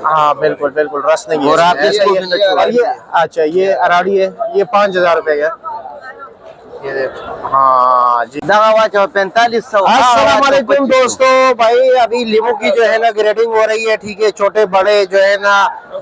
हाँ बिल्कुल बिल्कुल, रस नहीं है। और आप इसको भी और ये अच्छा, ये अराड़ी है, ये 5,000 रुपए का। ये देखो, हाँ जी। 4500। अस्सलाम वालेकुम दोस्तों, भाई अभी लीमू की जो है ना ग्रेडिंग हो रही है, ठीक है। छोटे बड़े जो है ना,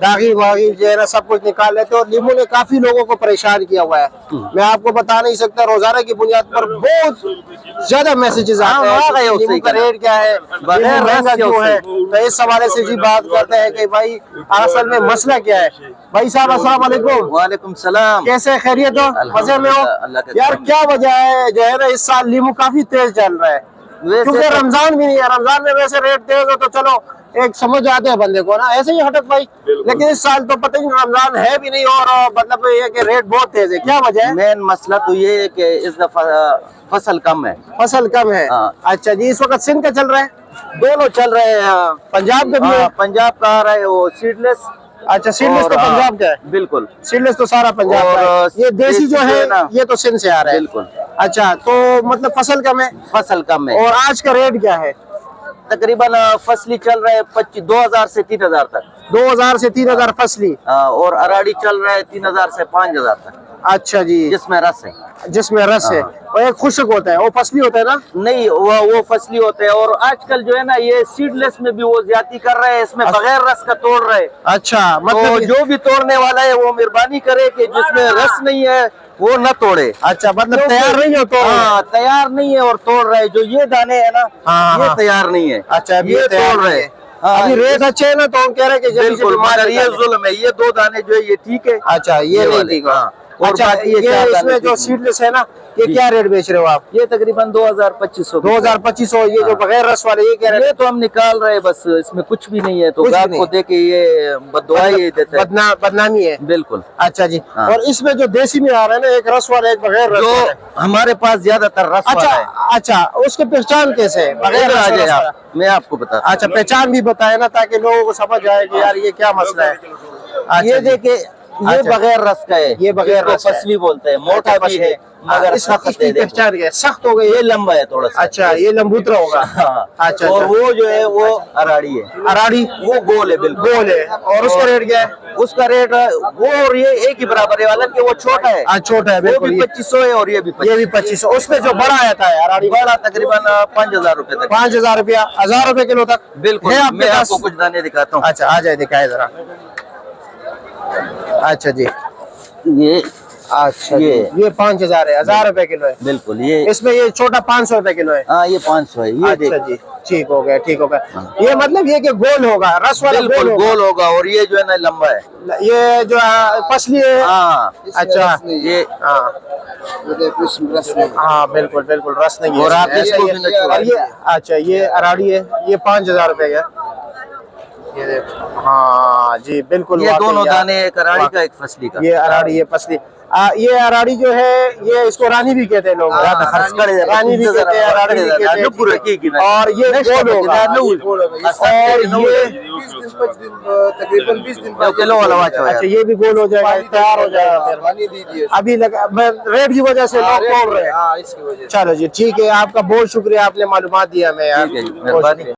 दागी वागी जो है ना, सब कुछ निकाल लेते हैं। और लीमू ने काफी लोगों को परेशान किया हुआ है, मैं आपको बता नहीं सकता। रोजाना की बुनियाद पर बहुत ज्यादा मैसेजेस आते हैं, लीमू का रेट क्या है, महंगा क्यों है। तो इस हवाले से जी बात करते हैं कि भाई असल में मसला क्या है। भाई साहब अस्सलाम वालेकुम। वालेकुम सलाम। कैसे, खैरियत हो, मजे में हो यार? क्या वजह है जो है ना, इस साल लीमू काफी तेज चल रहा है, क्योंकि रमजान भी नहीं है। रमजान में वैसे रेट तेज हो तो चलो एक समझ आते हैं बंदे को ना, ऐसे ही हटक भाई। लेकिन इस साल तो पता ही नहीं, रमजान है भी नहीं और मतलब ये कि रेट बहुत तेज है। क्या वजह है? मेन मसला तो ये है कि इस दफा फसल कम है। फसल कम है। अच्छा जी, इस वक्त सिंध का चल रहा है? दोनों चल रहे हैं। पंजाब का भी है? पंजाब का आ रहा है वो सीडलेस। अच्छा, सीडलेस तो पंजाब का है। बिल्कुल, सीडलेस तो सारा पंजाब का है। ये देसी जो है ये तो सिंध से आ रहा है। बिल्कुल। अच्छा, तो मतलब फसल कम है? फसल कम है। और आज का रेट क्या है? तकरीबन फसली चल रहा है 2000 से 3000 तक। 2000 से 3000 फसली। और अराड़ी चल रहा है 3000 से 5000 तक। अच्छा जी, जिसमें रस है। जिसमें रस है। और एक खुशक होता है, वो फसली होता है ना? नहीं, वो फसली होते हैं। और आजकल जो है ना, ये सीडलेस में भी वो ज्यादा कर रहे हैं, इसमें बगैर रस का तोड़ रहे। अच्छा, मतलब तो जो भी तोड़ने वाला है वो मेहरबानी करे कि जिसमें रस नहीं है वो न तोड़े। अच्छा, मतलब तैयार नहीं हो तो? हाँ, तैयार नहीं है और तोड़ रहे। जो ये दाने है ना, ये तैयार नहीं है। अच्छा, ये तोड़ रहे। अभी रेट अच्छे है ना, तो हम कह रहे हैं कि बिल्कुल, मगर ये जुल्म है। ये 2 दाने जो है ये ठीक है। अच्छा, ये नहीं ठीक है। अच्छा, ये इसमें जो सीडलेस है ना, ये क्या रेट बेच रहे हो आप? ये तकरीबन 2000-2500। 2000-2500। ये जो बगैर रस वाले ये कह रहे हैं? तो हम निकाल रहे हैं, बस इसमें कुछ भी नहीं है। तो ग्राहक को देके ये बददुआ ये देते हैं, बदनामी है। बिल्कुल। अच्छा जी। और इसमें जो देसी में आ रहा है ना, एक रस वाला एक बगैर रस वाला, हमारे पास ज्यादातर रस वाला है। अच्छा, उसकी पहचान कैसे है? बगैर रस वाला मैं आपको बता। अच्छा, पहचान भी बताए ना, ताकि लोगों को समझ आए कि यार ये क्या मसला है। ये देखे, ये बगैर रस का है। ये बगैर रस फसली बोलते हैं। मोटा भी है मगर सख्त है। पहचान गया, सख्त हो गई। ये लंबा है थोड़ा सा। अच्छा, ये लंबूतरा होगा। अच्छा, और वो जो है वो अराड़ी है। अराड़ी वो गोल है, बिल्कुल गोल है। और उसका रेट क्या है? उसका रेट वो और ये एक ही बराबर है, वाला कि वो छोटा है। छोटा है, वो भी 2500 है और ये भी 2500। उसमें जो बड़ा आता है अराड़ी, बड़ा तकरीबन 5000 रुपए तक। 5000 रुपया, 1000 रुपए किलो तक। बिल्कुल। मैं आपको कुछ दाने दिखाता हूँ। अच्छा, आ जाए, दिखाए जरा। अच्छा जी, ये अच्छा, ये 5000 है, 1000 रुपए किलो है। बिल्कुल। ये इसमें ये छोटा 500 रुपए किलो है। हाँ, ये 500 है। ये अच्छा जी, ठीक हो गया, ठीक हो गया। ये मतलब ये कि गोल होगा, रस वाला गोल होगा। और ये जो है ना लंबा है। ये जो फसली है। हाँ। अच्छा, ये हाँ बिल्कुल बिल्कुल, रस नहीं है। और आप इसको भी अच्छा, ये अराड़ी है, ये 5000 रुपए का। ये देखो, हाँ जी बिल्कुल। ये दोनों दाने, एक अराड़ी का एक फसली का। ये अराड़ी, ये फसली। ये अराड़ी जो है, ये इसको रानी भी कहते हैं लोग। रानी भी कहते हैं, अराड़ी भी कहते हैं। और ये गोल होगा। और ये तकरीबन 20 दिन किलो वाला। अच्छा, ये भी गोल हो जाएगा, तैयार हो जाएगा। अभी लगा रेट की वजह से लोग तोड़ रहे हैं। चलो जी, ठीक है, आपका बहुत शुक्रिया, आपने मालूमात दिया हमें यार।